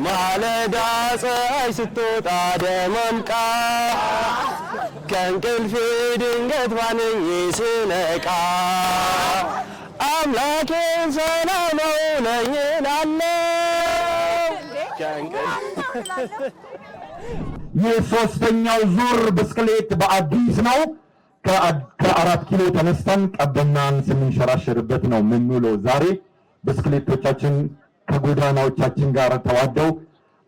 ማለዳ ፀሐይ ስትወጣ ደመምቃ ከእንቅልፌ ድንገት ባንኜ ስነቃ አምላኬን ሰላም ነኝ እላለሁ። የሶስተኛው ዙር ብስክሌት በአዲስ ነው። ከ4 ኪሎ ተነስተን ቀበናን ስንሸራሸርበት ነው የምንውለው። ዛሬ ብስክሌቶቻችን ከጎዳናዎቻችን ጋር ተዋደው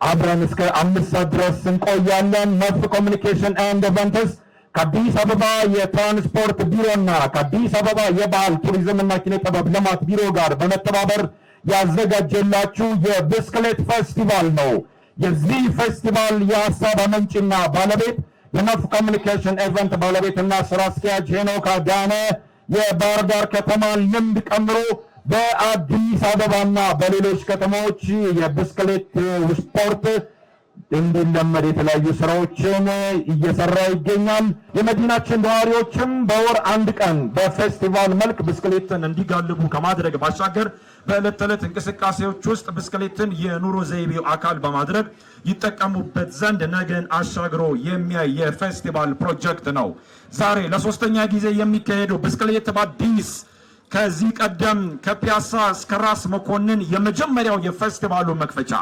አብረን እስከ 5 ሰዓት ድረስ እንቆያለን። መፍ ኮሚኒኬሽን ኤንድ ኢቨንትስ ከአዲስ አበባ የትራንስፖርት ቢሮና ከአዲስ አበባ የባህል ቱሪዝም እና ኪነ ጥበብ ልማት ቢሮ ጋር በመተባበር ያዘጋጀላችሁ የብስክሌት ፌስቲቫል ነው። የዚህ ፌስቲቫል የሀሳብ አመንጭና ባለቤት የመፍ ኮሚኒኬሽን ኢቨንት ባለቤትና ስራ አስኪያጅ ሄኖክ አዳነ የባህር ዳር ከተማን ልምድ ቀምሮ በአዲስ አበባና በሌሎች ከተሞች የብስክሌት ስፖርት እንዲለመድ የተለያዩ ስራዎችን እየሰራ ይገኛል። የመዲናችን ነዋሪዎችም በወር 1 ቀን በፌስቲቫል መልክ ብስክሌትን እንዲጋልቡ ከማድረግ ባሻገር በዕለት ተዕለት እንቅስቃሴዎች ውስጥ ብስክሌትን የኑሮ ዘይቤው አካል በማድረግ ይጠቀሙበት ዘንድ ነገን አሻግሮ የሚያይ የፌስቲቫል ፕሮጀክት ነው። ዛሬ ለሶስተኛ ጊዜ የሚካሄደው ብስክሌት በአዲስ ከዚህ ቀደም ከፒያሳ እስከ ራስ መኮንን የመጀመሪያው የፌስቲቫሉ መክፈቻ፣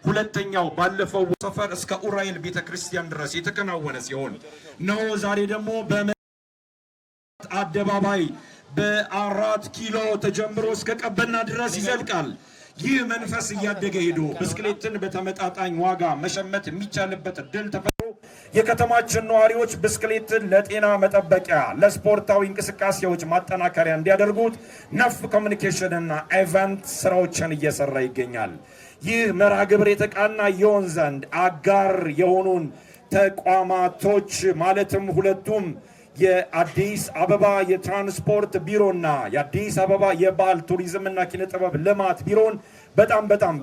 ሁለተኛው ባለፈው ሰፈር እስከ ኡራኤል ቤተክርስቲያን ድረስ የተከናወነ ሲሆን ነው ዛሬ ደግሞ በአደባባይ በ4 ኪሎ ተጀምሮ እስከ ቀበና ድረስ ይዘልቃል። ይህ መንፈስ እያደገ ሄዶ ብስክሌትን በተመጣጣኝ ዋጋ መሸመት የሚቻልበት እድል ተፈጥሮ የከተማችን ነዋሪዎች ብስክሌትን ለጤና መጠበቂያ፣ ለስፖርታዊ እንቅስቃሴዎች ማጠናከሪያ እንዲያደርጉት ነፍ ኮሚኒኬሽን እና ኢቨንት ስራዎችን እየሰራ ይገኛል። ይህ መርሃ ግብር የተቃና ይሆን ዘንድ አጋር የሆኑን ተቋማቶች ማለትም ሁለቱም የአዲስ አበባ የትራንስፖርት ቢሮና የአዲስ አበባ የባህል ቱሪዝም እና ኪነ ጥበብ ልማት ቢሮን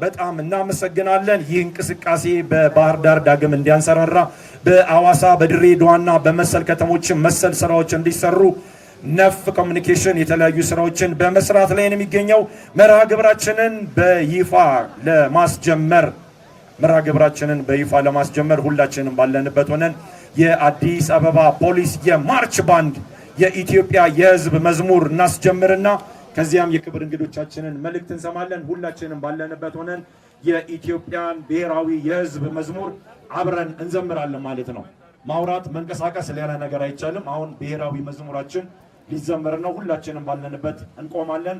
በጣም እናመሰግናለን። ይህ እንቅስቃሴ በባህር ዳር ዳግም እንዲያንሰራራ በአዋሳ በድሬዳዋና በመሰል ከተሞች መሰል ስራዎች እንዲሰሩ ነፍ ኮሚኒኬሽን የተለያዩ ስራዎችን በመስራት ላይ ነው የሚገኘው። መርሃ ግብራችንን በይፋ ለማስጀመር ሁላችንም ባለንበት ሆነን የአዲስ አበባ ፖሊስ የማርች ባንድ የኢትዮጵያ የህዝብ መዝሙር እናስጀምርና ከዚያም የክብር እንግዶቻችንን መልእክት እንሰማለን። ሁላችንም ባለንበት ሆነን የኢትዮጵያን ብሔራዊ የህዝብ መዝሙር አብረን እንዘምራለን ማለት ነው። ማውራት መንቀሳቀስ ሌላ ነገር አይቻልም። አሁን ብሔራዊ መዝሙራችን ሊዘመር ነው። ሁላችንም ባለንበት እንቆማለን።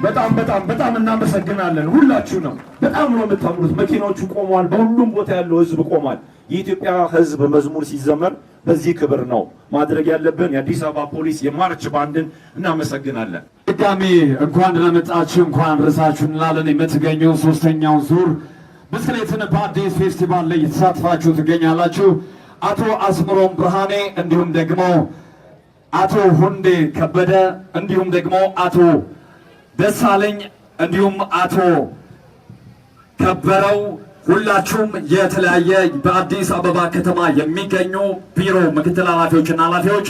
በጣም እናመሰግናለን ሁላችሁንም። በጣም ነው የምታምሩት። መኪናዎቹ ቆመዋል፣ በሁሉም ቦታ ያለው ህዝብ ቆሟል። የኢትዮጵያ ህዝብ መዝሙር ሲዘመር በዚህ ክብር ነው ማድረግ ያለብን። የአዲስ አበባ ፖሊስ የማርች ባንድን እናመሰግናለን። ድጋሚ እንኳን ለመጣችሁ እንኳን ረሳችሁ እንላለን። የምትገኘው ሶስተኛው ዙር ብስክሌትን በአዲስ ፌስቲቫል ላይ የተሳትፋችሁ ትገኛላችሁ። አቶ አስምሮም ብርሃኔ እንዲሁም ደግሞ አቶ ሁንዴ ከበደ እንዲሁም ደግሞ አቶ ደሳለኝ እንዲሁም አቶ ከበረው ሁላችሁም የተለያየ በአዲስ አበባ ከተማ የሚገኙ ቢሮ ምክትል ኃላፊዎችና ኃላፊዎች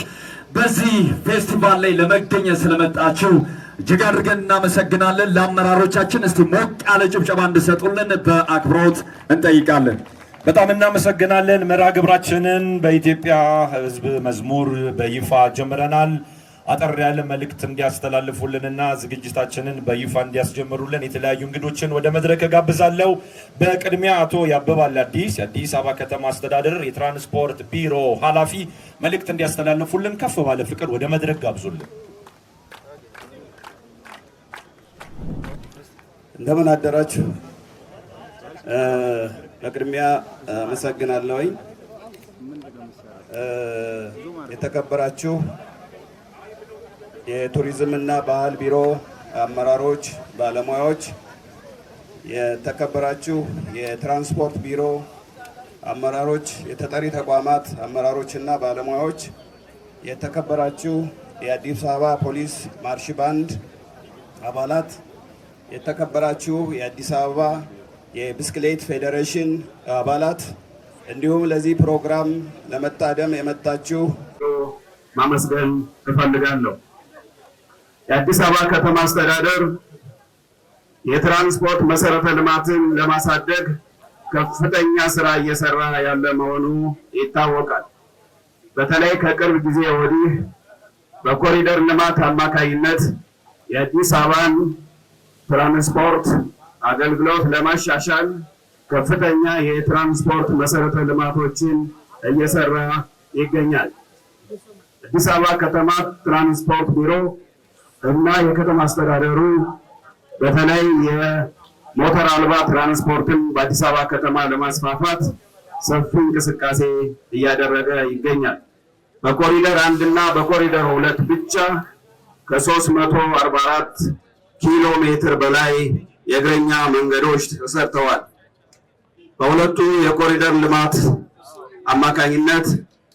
በዚህ ፌስቲቫል ላይ ለመገኘት ስለመጣችሁ እጅግ አድርገን እናመሰግናለን። ለአመራሮቻችን እስቲ ሞቅ ያለ ጭብጨባ እንድሰጡልን በአክብሮት እንጠይቃለን። በጣም እናመሰግናለን። መርሃ ግብራችንን በኢትዮጵያ ህዝብ መዝሙር በይፋ ጀምረናል። አጠር ያለ መልእክት እንዲያስተላልፉልንና ዝግጅታችንን በይፋ እንዲያስጀምሩልን የተለያዩ እንግዶችን ወደ መድረክ ጋብዛለሁ። በቅድሚያ አቶ ያበባል አዲስ የአዲስ አበባ ከተማ አስተዳደር የትራንስፖርት ቢሮ ኃላፊ መልእክት እንዲያስተላልፉልን ከፍ ባለ ፍቅር ወደ መድረክ ጋብዙልን። እንደምን አደራችሁ። በቅድሚያ አመሰግናለሁ። የተከበራችሁ የቱሪዝምና ባህል ቢሮ አመራሮች፣ ባለሙያዎች፣ የተከበራችሁ የትራንስፖርት ቢሮ አመራሮች፣ የተጠሪ ተቋማት አመራሮችና ባለሙያዎች፣ የተከበራችሁ የአዲስ አበባ ፖሊስ ማርሽ ባንድ አባላት፣ የተከበራችሁ የአዲስ አበባ የብስክሌት ፌዴሬሽን አባላት እንዲሁም ለዚህ ፕሮግራም ለመታደም የመጣችሁ ማመስገን እፈልጋለሁ። የአዲስ አበባ ከተማ አስተዳደር የትራንስፖርት መሰረተ ልማትን ለማሳደግ ከፍተኛ ስራ እየሰራ ያለ መሆኑ ይታወቃል። በተለይ ከቅርብ ጊዜ ወዲህ በኮሪደር ልማት አማካይነት የአዲስ አበባን ትራንስፖርት አገልግሎት ለማሻሻል ከፍተኛ የትራንስፖርት መሰረተ ልማቶችን እየሰራ ይገኛል። አዲስ አበባ ከተማ ትራንስፖርት ቢሮ እና የከተማ አስተዳደሩ በተለይ የሞተር አልባ ትራንስፖርትን በአዲስ አበባ ከተማ ለማስፋፋት ሰፊ እንቅስቃሴ እያደረገ ይገኛል። በኮሪደር 1 እና በኮሪደር 2 ብቻ ከ344 ኪሎ ሜትር በላይ የእግረኛ መንገዶች ተሰርተዋል። በሁለቱ የኮሪደር ልማት አማካኝነት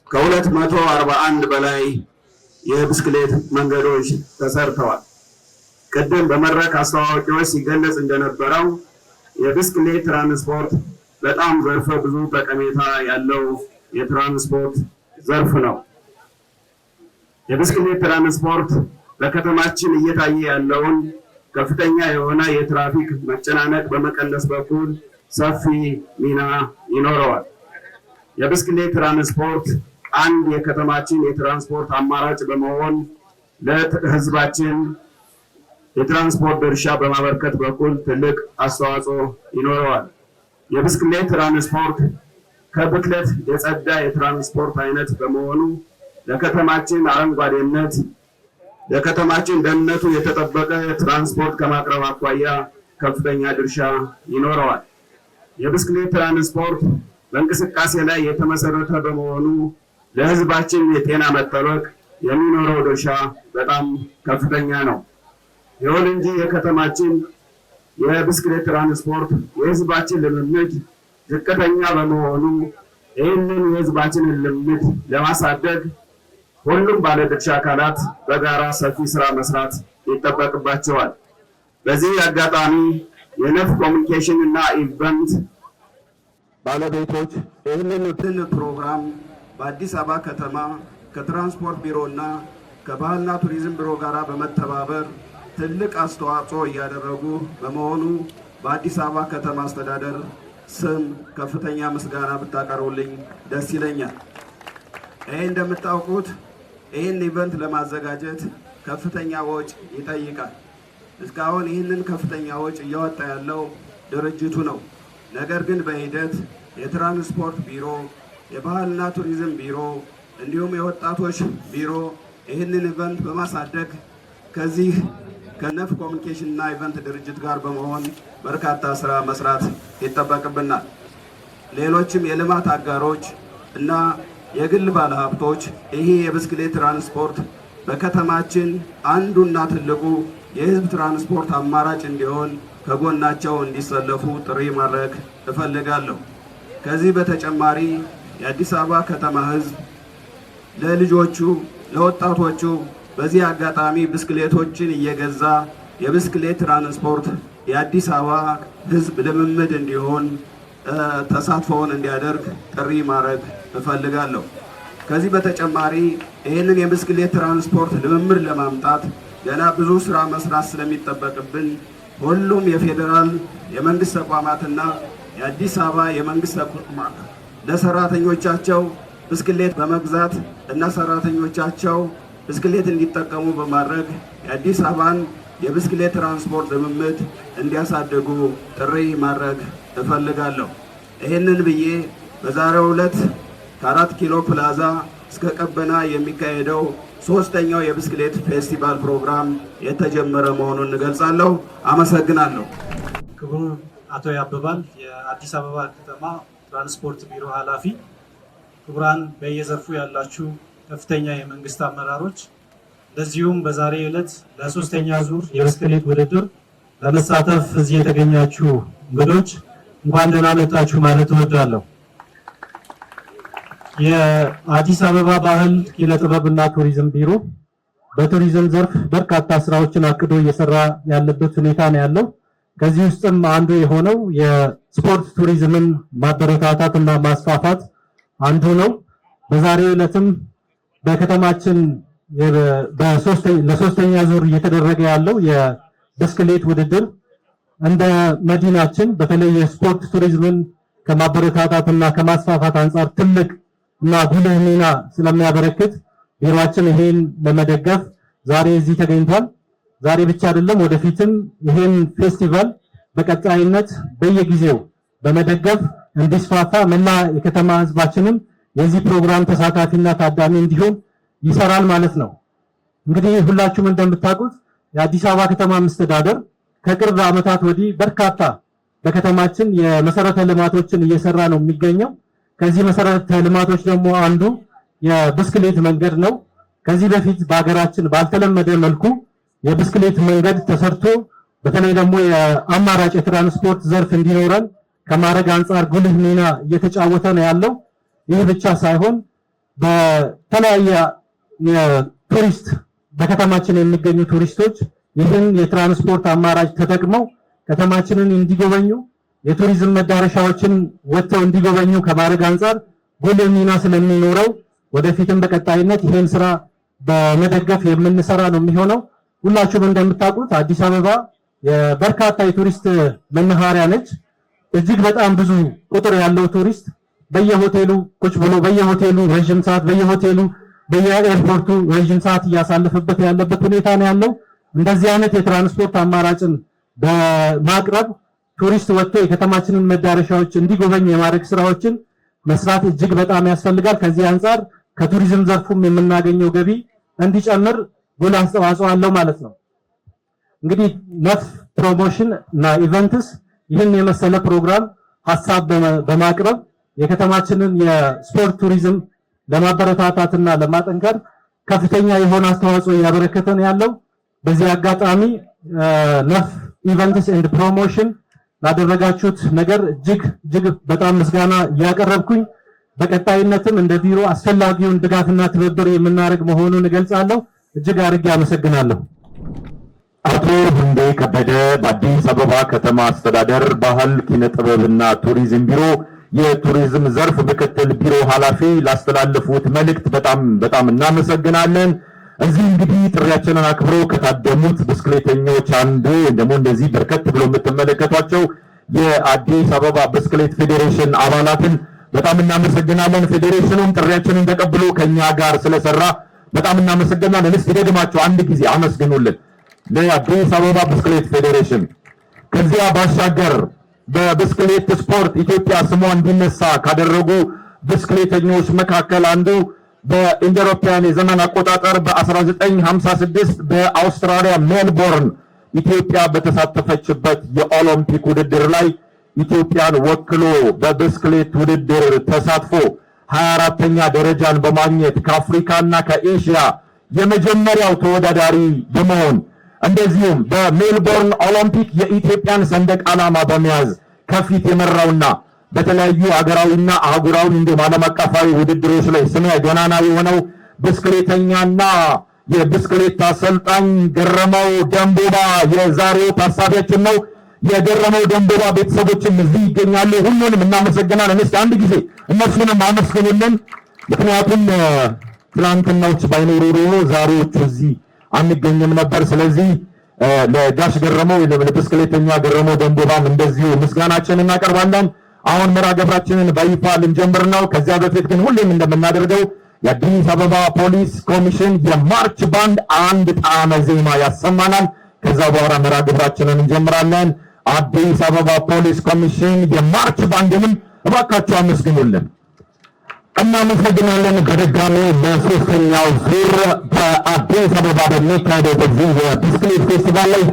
ከ241 በላይ የብስክሌት መንገዶች ተሰርተዋል። ቅድም በመድረክ አስተዋዋቂዎች ሲገለጽ እንደነበረው የብስክሌት ትራንስፖርት በጣም ዘርፈ ብዙ ጠቀሜታ ያለው የትራንስፖርት ዘርፍ ነው። የብስክሌት ትራንስፖርት በከተማችን እየታየ ያለውን ከፍተኛ የሆነ የትራፊክ መጨናነቅ በመቀነስ በኩል ሰፊ ሚና ይኖረዋል። የብስክሌት ትራንስፖርት አንድ የከተማችን የትራንስፖርት አማራጭ በመሆን ለሕዝባችን የትራንስፖርት ድርሻ በማበርከት በኩል ትልቅ አስተዋጽኦ ይኖረዋል። የብስክሌት ትራንስፖርት ከብክለት የጸዳ የትራንስፖርት አይነት በመሆኑ ለከተማችን አረንጓዴነት፣ ለከተማችን ደህንነቱ የተጠበቀ ትራንስፖርት ከማቅረብ አኳያ ከፍተኛ ድርሻ ይኖረዋል። የብስክሌት ትራንስፖርት በእንቅስቃሴ ላይ የተመሰረተ በመሆኑ ለሕዝባችን የጤና መጠበቅ የሚኖረው ድርሻ በጣም ከፍተኛ ነው። ይሁን እንጂ የከተማችን የብስክሌት ትራንስፖርት የሕዝባችን ልምምድ ዝቅተኛ በመሆኑ ይህንን የሕዝባችንን ልምምድ ለማሳደግ ሁሉም ባለድርሻ አካላት በጋራ ሰፊ ስራ መስራት ይጠበቅባቸዋል። በዚህ አጋጣሚ የነፍ ኮሚኒኬሽን እና ኢቨንት ባለቤቶች ይህንን ፕሮግራም በአዲስ አበባ ከተማ ከትራንስፖርት ቢሮ እና ከባህልና ቱሪዝም ቢሮ ጋር በመተባበር ትልቅ አስተዋጽኦ እያደረጉ በመሆኑ በአዲስ አበባ ከተማ አስተዳደር ስም ከፍተኛ ምስጋና ብታቀርቡልኝ ደስ ይለኛል። ይህ እንደምታውቁት ይህን ኢቨንት ለማዘጋጀት ከፍተኛ ወጪ ይጠይቃል። እስካሁን ይህንን ከፍተኛ ወጪ እያወጣ ያለው ድርጅቱ ነው። ነገር ግን በሂደት የትራንስፖርት ቢሮ፣ የባህልና ቱሪዝም ቢሮ እንዲሁም የወጣቶች ቢሮ ይህንን ኢቨንት በማሳደግ ከዚህ ከነፍ ኮሚኒኬሽን እና ኢቨንት ድርጅት ጋር በመሆን በርካታ ስራ መስራት ይጠበቅብናል። ሌሎችም የልማት አጋሮች እና የግል ባለሀብቶች ይሄ የብስክሌት ትራንስፖርት በከተማችን አንዱና ትልቁ የህዝብ ትራንስፖርት አማራጭ እንዲሆን ከጎናቸው እንዲሰለፉ ጥሪ ማድረግ እፈልጋለሁ። ከዚህ በተጨማሪ የአዲስ አበባ ከተማ ህዝብ ለልጆቹ ለወጣቶቹ በዚህ አጋጣሚ ብስክሌቶችን እየገዛ የብስክሌት ትራንስፖርት የአዲስ አበባ ህዝብ ልምምድ እንዲሆን ተሳትፎውን እንዲያደርግ ጥሪ ማድረግ እፈልጋለሁ። ከዚህ በተጨማሪ ይህንን የብስክሌት ትራንስፖርት ልምምድ ለማምጣት ገና ብዙ ስራ መስራት ስለሚጠበቅብን ሁሉም የፌዴራል የመንግስት ተቋማትና የአዲስ አበባ የመንግስት ተቋማት ለሰራተኞቻቸው ብስክሌት በመግዛት እና ሰራተኞቻቸው ብስክሌት እንዲጠቀሙ በማድረግ የአዲስ አበባን የብስክሌት ትራንስፖርት ልምምድ እንዲያሳድጉ ጥሪ ማድረግ እፈልጋለሁ። ይህንን ብዬ በዛሬው ዕለት ከ4 ኪሎ ፕላዛ እስከ ቀበና የሚካሄደው ሶስተኛው የብስክሌት ፌስቲቫል ፕሮግራም የተጀመረ መሆኑን እንገልጻለሁ። አመሰግናለሁ። ክቡር አቶ ያበባል የአዲስ አበባ ከተማ ትራንስፖርት ቢሮ ኃላፊ፣ ክቡራን በየዘርፉ ያላችሁ ከፍተኛ የመንግስት አመራሮች፣ እንደዚሁም በዛሬ ዕለት ለሶስተኛ ዙር የብስክሌት ውድድር ለመሳተፍ እዚህ የተገኛችሁ እንግዶች እንኳን ደህና መጣችሁ ማለት እወዳለሁ። የአዲስ አበባ ባህል ኪነ ጥበብና ቱሪዝም ቢሮ በቱሪዝም ዘርፍ በርካታ ስራዎችን አቅዶ እየሰራ ያለበት ሁኔታ ነው ያለው። ከዚህ ውስጥም አንዱ የሆነው የስፖርት ቱሪዝምን ማበረታታትና ማስፋፋት አንዱ ነው። በዛሬው ዕለትም በከተማችን ለሶስተኛ ዙር እየተደረገ ያለው የብስክሌት ውድድር እንደ መዲናችን በተለይ የስፖርት ቱሪዝምን ከማበረታታትና ከማስፋፋት አንጻር ትልቅ እና ጉልህ ሚና ስለሚያበረክት ቢሮአችን ይሄን ለመደገፍ ዛሬ እዚህ ተገኝቷል። ዛሬ ብቻ አይደለም፣ ወደፊትም ይሄን ፌስቲቫል በቀጣይነት በየጊዜው በመደገፍ እንዲስፋፋ መላ የከተማ ህዝባችንም የዚህ ፕሮግራም ተሳታፊና ታዳሚ እንዲሆን ይሰራል ማለት ነው። እንግዲህ ሁላችሁም እንደምታውቁት የአዲስ አበባ ከተማ መስተዳደር ከቅርብ ዓመታት ወዲህ በርካታ በከተማችን የመሰረተ ልማቶችን እየሰራ ነው የሚገኘው። ከዚህ መሰረተ ልማቶች ደግሞ አንዱ የብስክሌት መንገድ ነው። ከዚህ በፊት በሀገራችን ባልተለመደ መልኩ የብስክሌት መንገድ ተሰርቶ በተለይ ደግሞ የአማራጭ የትራንስፖርት ዘርፍ እንዲኖረን ከማድረግ አንጻር ጉልህ ሚና እየተጫወተ ነው ያለው። ይህ ብቻ ሳይሆን በተለያየ የቱሪስት በከተማችን የሚገኙ ቱሪስቶች ይህን የትራንስፖርት አማራጭ ተጠቅመው ከተማችንን እንዲጎበኙ የቱሪዝም መዳረሻዎችን ወጥተው እንዲጎበኙ ከማድረግ አንጻር ጉልህ ሚና ስለሚኖረው ወደፊትም በቀጣይነት ይህን ስራ በመደገፍ የምንሰራ ነው የሚሆነው። ሁላችሁም እንደምታውቁት አዲስ አበባ የበርካታ የቱሪስት መናኸሪያ ነች። እጅግ በጣም ብዙ ቁጥር ያለው ቱሪስት በየሆቴሉ ቁጭ ብሎ በየሆቴሉ ረጅም ሰዓት በየኤርፖርቱ ረጅም ሰዓት እያሳለፈበት ያለበት ሁኔታ ነው ያለው። እንደዚህ አይነት የትራንስፖርት አማራጭን በማቅረብ ቱሪስት ወጥቶ የከተማችንን መዳረሻዎች እንዲጎበኝ የማድረግ ስራዎችን መስራት እጅግ በጣም ያስፈልጋል። ከዚህ አንጻር ከቱሪዝም ዘርፉም የምናገኘው ገቢ እንዲጨምር ጉልህ አስተዋጽኦ አለው ማለት ነው። እንግዲህ ነፍ ፕሮሞሽን እና ኢቨንትስ ይህን የመሰለ ፕሮግራም ሀሳብ በማቅረብ የከተማችንን የስፖርት ቱሪዝም ለማበረታታትና ለማጠንከር ከፍተኛ የሆነ አስተዋጽኦ እያበረከተ ነው ያለው። በዚህ አጋጣሚ ነፍ ኢቨንትስ ኤንድ ፕሮሞሽን ላደረጋችሁት ነገር እጅግ በጣም ምስጋና እያቀረብኩኝ በቀጣይነትም እንደ ቢሮ አስፈላጊውን ድጋፍና ትብብር የምናደርግ መሆኑን እገልጻለሁ። እጅግ አድርጌ አመሰግናለሁ። አቶ ሁንዴ ከበደ በአዲስ አበባ ከተማ አስተዳደር ባህል ኪነ ጥበብና ቱሪዝም ቢሮ የቱሪዝም ዘርፍ ምክትል ቢሮ ኃላፊ ላስተላለፉት መልእክት በጣም እናመሰግናለን። እዚህ እንግዲህ ጥሪያችንን አክብረው ከታደሙት ብስክሌተኞች አንዱ ደግሞ እንደዚህ በርከት ብሎ የምትመለከቷቸው የአዲስ አበባ ብስክሌት ፌዴሬሽን አባላትን በጣም እናመሰግናለን። ፌዴሬሽኑም ጥሪያችንን ተቀብሎ ከኛ ጋር ስለሰራ በጣም እናመሰግናለን። እስኪ ደግማቸው አንድ ጊዜ አመስግኑልን ለአዲስ አበባ ብስክሌት ፌዴሬሽን። ከዚያ ባሻገር በብስክሌት ስፖርት ኢትዮጵያ ስሟ እንዲነሳ ካደረጉ ብስክሌተኞች መካከል አንዱ በኢንዶሮፒያን የዘመን አቆጣጠር በ1956 በአውስትራሊያ ሜልቦርን ኢትዮጵያ በተሳተፈችበት የኦሎምፒክ ውድድር ላይ ኢትዮጵያን ወክሎ በብስክሌት ውድድር ተሳትፎ 24ኛ ደረጃን በማግኘት ከአፍሪካና ከኤሽያ የመጀመሪያው ተወዳዳሪ በመሆን እንደዚሁም በሜልቦርን ኦሎምፒክ የኢትዮጵያን ሰንደቅ ዓላማ በመያዝ ከፊት የመራውና በተለያዩ አገራዊና አህጉራዊ እንዲሁም ዓለም አቀፋዊ ውድድሮች ላይ ስመ ገናና የሆነው ብስክሌተኛና የብስክሌት አሰልጣኝ ገረመው ደንቦባ የዛሬው ታሳቢያችን ነው። የገረመው ደንቦባ ቤተሰቦችም እዚህ ይገኛሉ። ሁሉንም እናመሰግናለን። እስኪ አንድ ጊዜ እነሱንም አመስግኑልን። ምክንያቱም ትናንትናዎች ባይኖሩ ኖሮ ዛሬዎቹ እዚህ አንገኝም ነበር። ስለዚህ ለጋሽ ገረመው ለብስክሌተኛ ገረመው ደንቦባም እንደዚሁ ምስጋናችንን እናቀርባለን። አሁን መርሃ ግብራችንን በይፋ ልንጀምር ነው። ከዚያ በፊት ግን ሁሌም እንደምናደርገው የአዲስ አበባ ፖሊስ ኮሚሽን የማርች ባንድ አንድ ጣዕመ ዜማ ያሰማናል። ከዛ በኋላ መርሃ ግብራችንን እንጀምራለን። አዲስ አበባ ፖሊስ ኮሚሽን የማርች ባንድንም እባካችሁ አመስግኑልን። እናመሰግናለን። በድጋሚ ለሶስተኛው ዙር በአዲስ አበባ በሚካሄደው በዚህ የብስክሌት ፌስቲቫል ላይ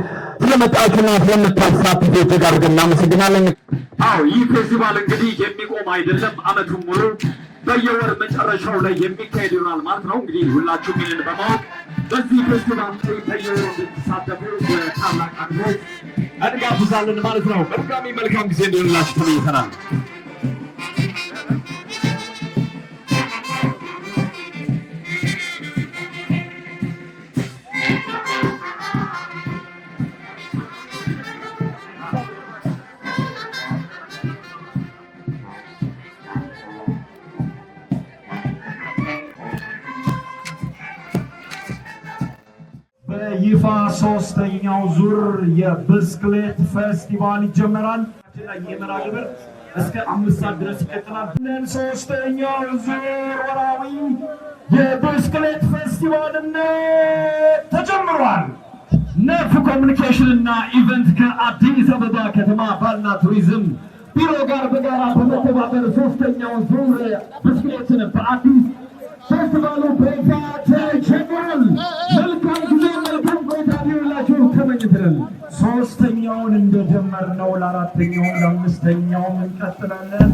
ስለመጣችሁና ስለምታሳትፉ እጅግ አድርገን እናመሰግናለን። ይህ ፌስቲቫል እንግዲህ የሚቆም አይደለም። ዓመቱን ሙሉ በየወር መጨረሻው ላይ የሚካሄድ ይሆናል ማለት ነው። እንግዲህ ሁላችሁም ይህንን በማወቅ በዚህ ፌስቲቫል ላይ በየወሩ እንድትሳተፉ በታላቅ አክብሮት እንጋብዛለን ማለት ነው። በድጋሚ መልካም ጊዜ እንዲሆንላችሁ ተመኝተናል። በይፋ ሶስተኛው ዙር የብስክሌት ፌስቲቫል ይጀመራል። የመርሃ ግብር እስከ 5 ሰዓት ድረስ ይቀጥላል። ሶስተኛው ዙር ወራዊ የብስክሌት ፌስቲቫል ተጀምሯል። ነፍ ኮሚኒኬሽን እና ኢቨንት ከአዲስ አበባ ከተማ ባህልና ቱሪዝም ቢሮ ጋር በጋራ በመተባበር ሶስተኛው ዙር ብስክሌትን በአዲስ ፌስቲቫሉ በይፋ ተጀምሯል። መልካም ጊዜ መልካም ቆይታ ሊሆንላችሁ ተመኝተናል። ሶስተኛውን እንደጀመርነው ለአራተኛውም ለአምስተኛውም እንቀጥላለን።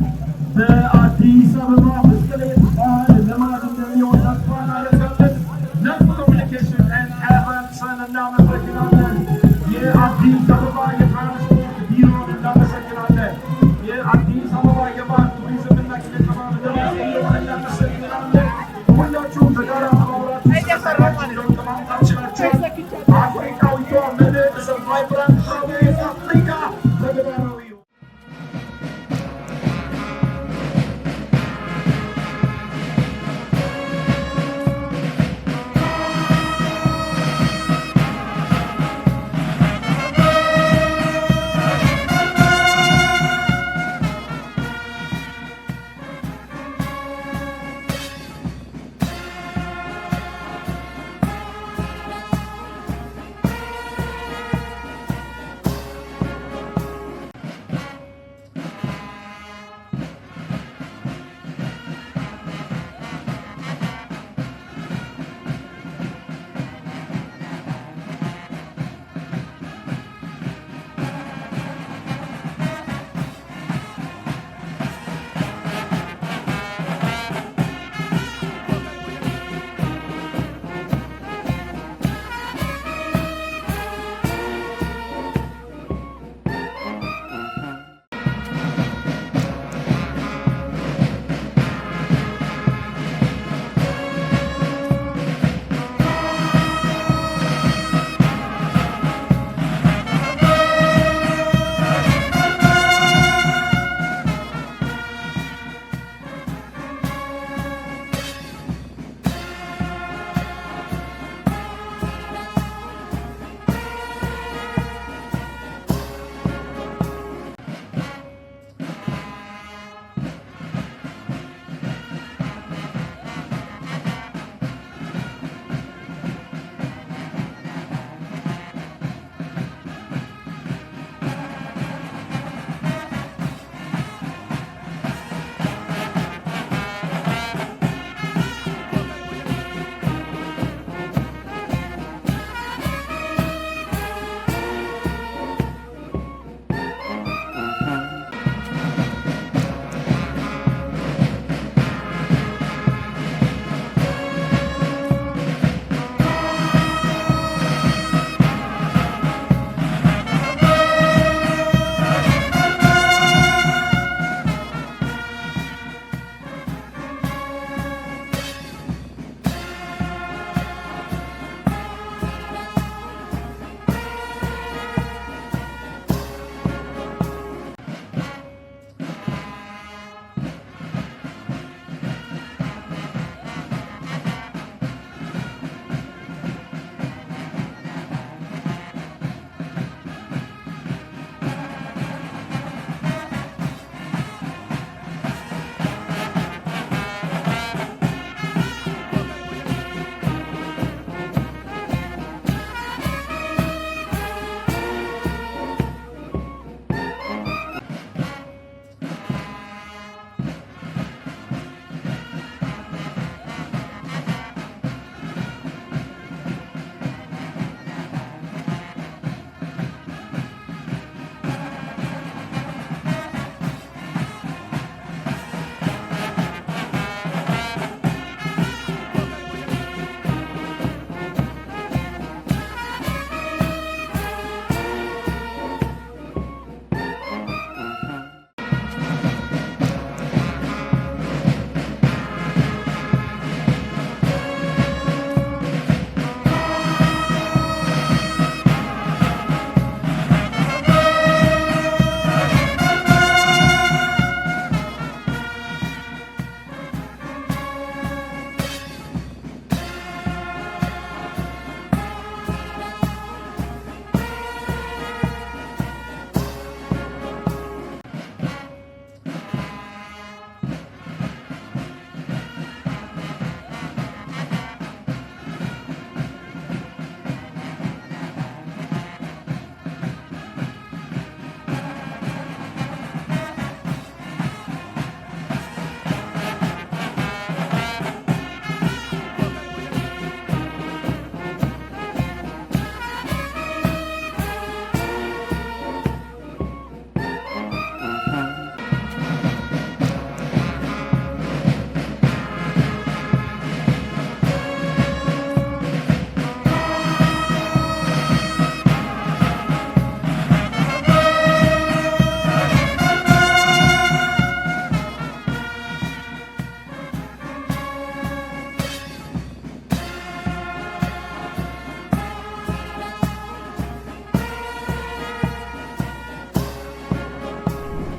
በአዲስ አበባ ብስክሌት ባህል ልማድ እንደሚሆን ተስፋ እናደርጋለን። ነፍ ኮሚኒኬሽን ኤንድ ኢቨንትስን እናመሰግናለን። የአዲስ አበባ የትራንስፖርት ቢሮን እናመሰግናለን። የአዲስ አበባ የባህል ቱሪዝም እና ኪነ ጥበብ ቢሮን እናመሰግናለን። ሁላችሁም በጋራ ማውራት ተሰራችሁ ለማምጣታችሁ አፍሪካዊቷ ምድር ቫይብራንት ፕሮቪንስ አፍሪካ ተግባራዊ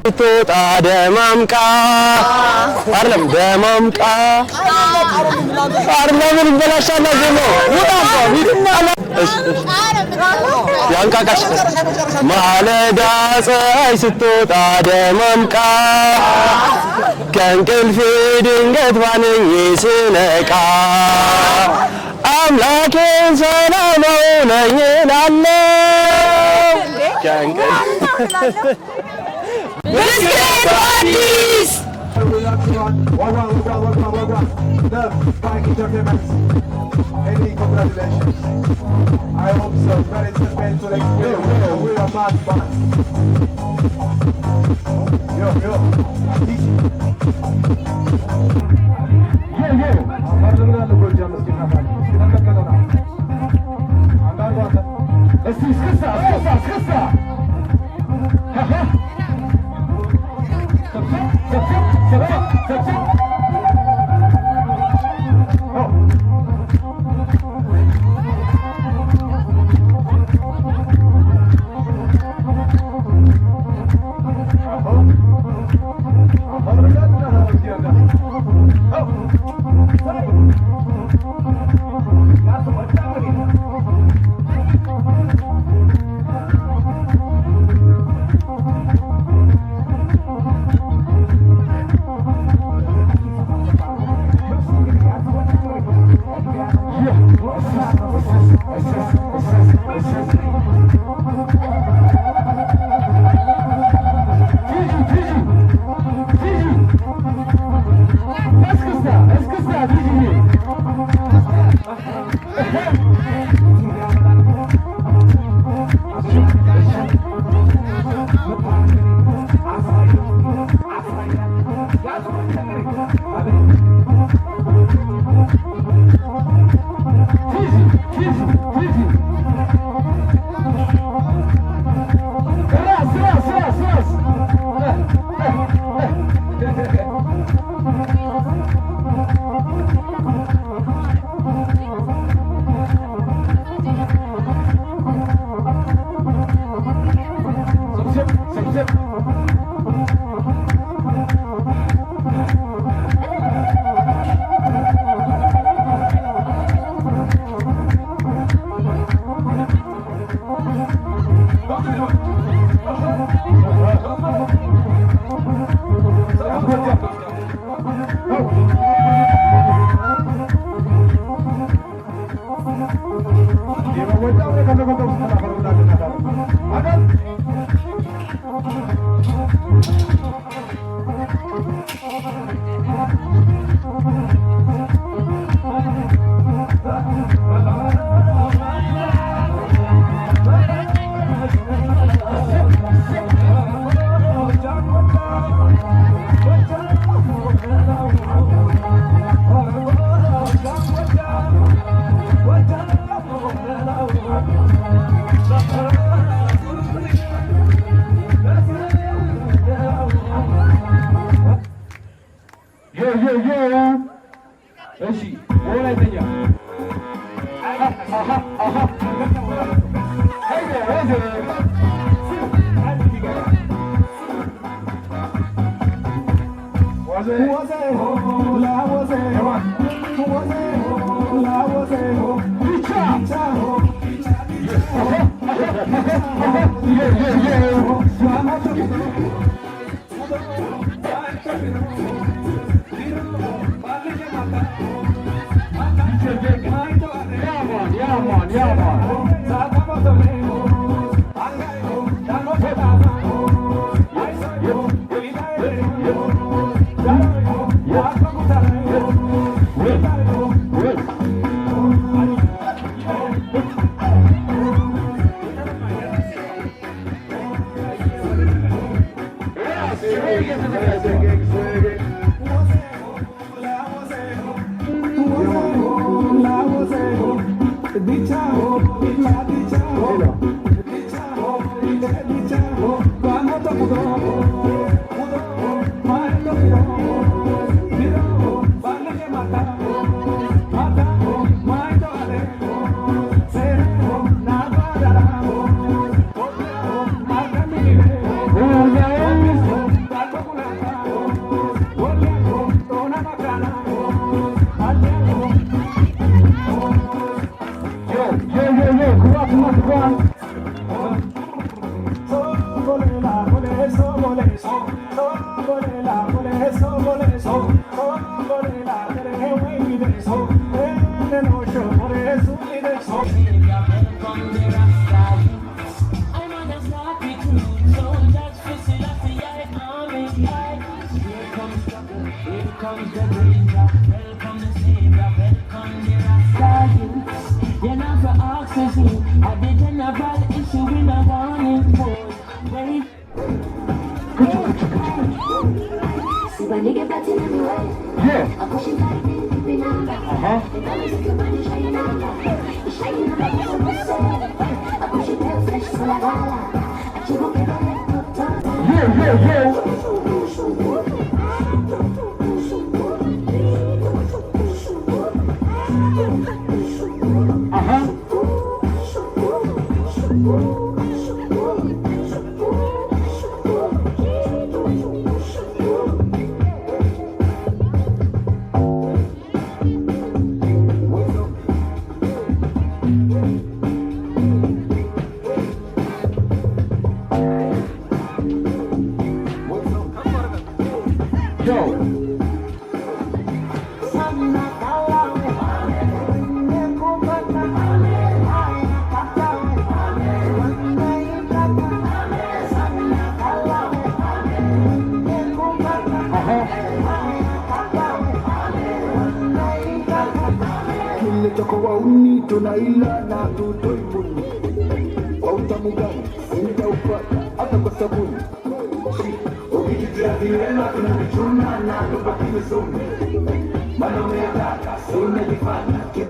ስትወጣ ደማምቃ አይደለም ደማምቃ አይደለም ይበላሻል ነው ያንቃቃሽ ማለዳ ፀሐይ ስትወጣ ደማምቃ ከእንቅልፌ ድንገት ባንኜ ስነቃ አምላኬን ሰላም አውለኝ እላለሁ ብስክሌት አዲስ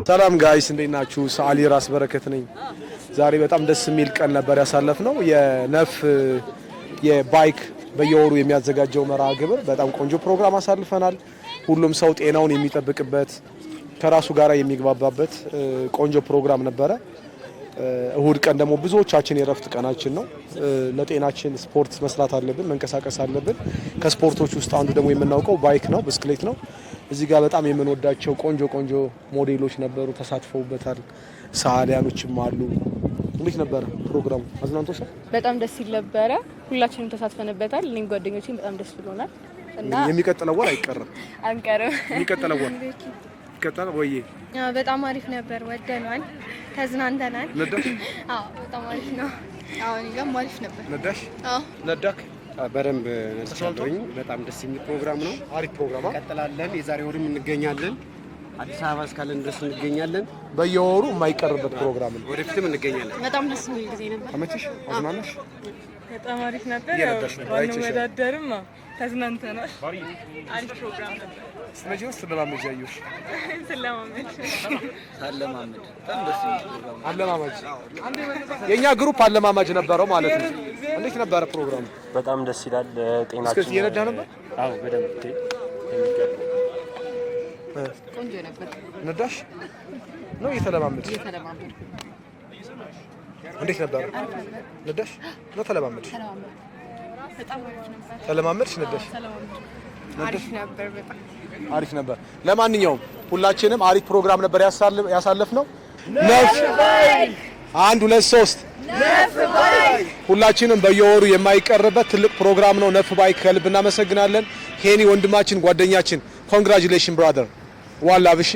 ሰላም ጋይስ እንዴት ናችሁ? ሰዓሊ ራስ በረከት ነኝ። ዛሬ በጣም ደስ የሚል ቀን ነበር ያሳለፍነው። የነፍ የባይክ በየወሩ የሚያዘጋጀው መርሃ ግብር በጣም ቆንጆ ፕሮግራም አሳልፈናል። ሁሉም ሰው ጤናውን የሚጠብቅበት ከራሱ ጋር የሚግባባበት ቆንጆ ፕሮግራም ነበረ። እሁድ ቀን ደግሞ ብዙዎቻችን የረፍት ቀናችን ነው። ለጤናችን ስፖርት መስራት አለብን፣ መንቀሳቀስ አለብን። ከስፖርቶች ውስጥ አንዱ ደግሞ የምናውቀው ባይክ ነው፣ ብስክሌት ነው። እዚህ ጋር በጣም የምንወዳቸው ቆንጆ ቆንጆ ሞዴሎች ነበሩ፣ ተሳትፈውበታል። ሰዓሊያኖችም አሉ። እንዴት ነበረ ፕሮግራሙ? አዝናንቶሻል? በጣም ደስ ይል ነበረ። ሁላችንም ተሳትፈንበታል። እኔም ጓደኞቼም በጣም ደስ ብሎናል እና የሚቀጥለው ወር አይቀርም አንቀርም። የሚቀጥለው ወር ይቀጥላል ወይ? በጣም አሪፍ ነበር፣ ወደናል፣ ተዝናንተናል። ነዳሽ? አዎ በጣም አሪፍ ነው። አዎ እኔም አሪፍ ነበር። ነዳሽ? አዎ ነዳክ? በደንብ ነስቻለሁኝ። በጣም ደስ የሚል ፕሮግራም ነው። አሪፍ ፕሮግራም እንቀጥላለን። የዛሬ ወርም እንገኛለን። አዲስ አበባ እስካለን ድረስ እንገኛለን። በየወሩ የማይቀርበት ፕሮግራም ነው። ወደፊትም እንገኛለን። በጣም ደስ የሚል ጊዜ ነበር። ተመችሽ? አዝናናሽ? በጣም አሪፍ ነበር። ያው ባንወዳደርም ተዝናንተናል። አሪፍ ፕሮግራም ነበር። ስለዚህ ስለማመጃ አየሽ? ስለማመድ በጣም ደስ የሚል ፕሮግራም። አለማማጅ የኛ ግሩፕ አለማማጅ ነበረው ማለት ነው። እንዴት ነበረ ፕሮግራሙ? በጣም ደስ ይላል። ጤናችን እስከዚህ የነዳ ነበር? አዎ በደንብ ቆንጆ ነበር። ነዳሽ ነው እየተለማመድ? እንዴት ነበር? ነዳሽ ነው ተለማመድሽ? ተለማመድሽ? ነዳሽ? አሪፍ ነበር። በጣም አሪፍ ነበር። ለማንኛውም ሁላችንም አሪፍ ፕሮግራም ነበር ያሳለፍነው። ነፍ ባይክ 1 2 3 ነፍ ባይክ ሁላችንም በየወሩ የማይቀርበት ትልቅ ፕሮግራም ነው። ነፍ ባይክ ከልብ እናመሰግናለን። ሄኒ ወንድማችን ጓደኛችን ኮንግራቹሌሽን ብራዘር ዋላ ብሽ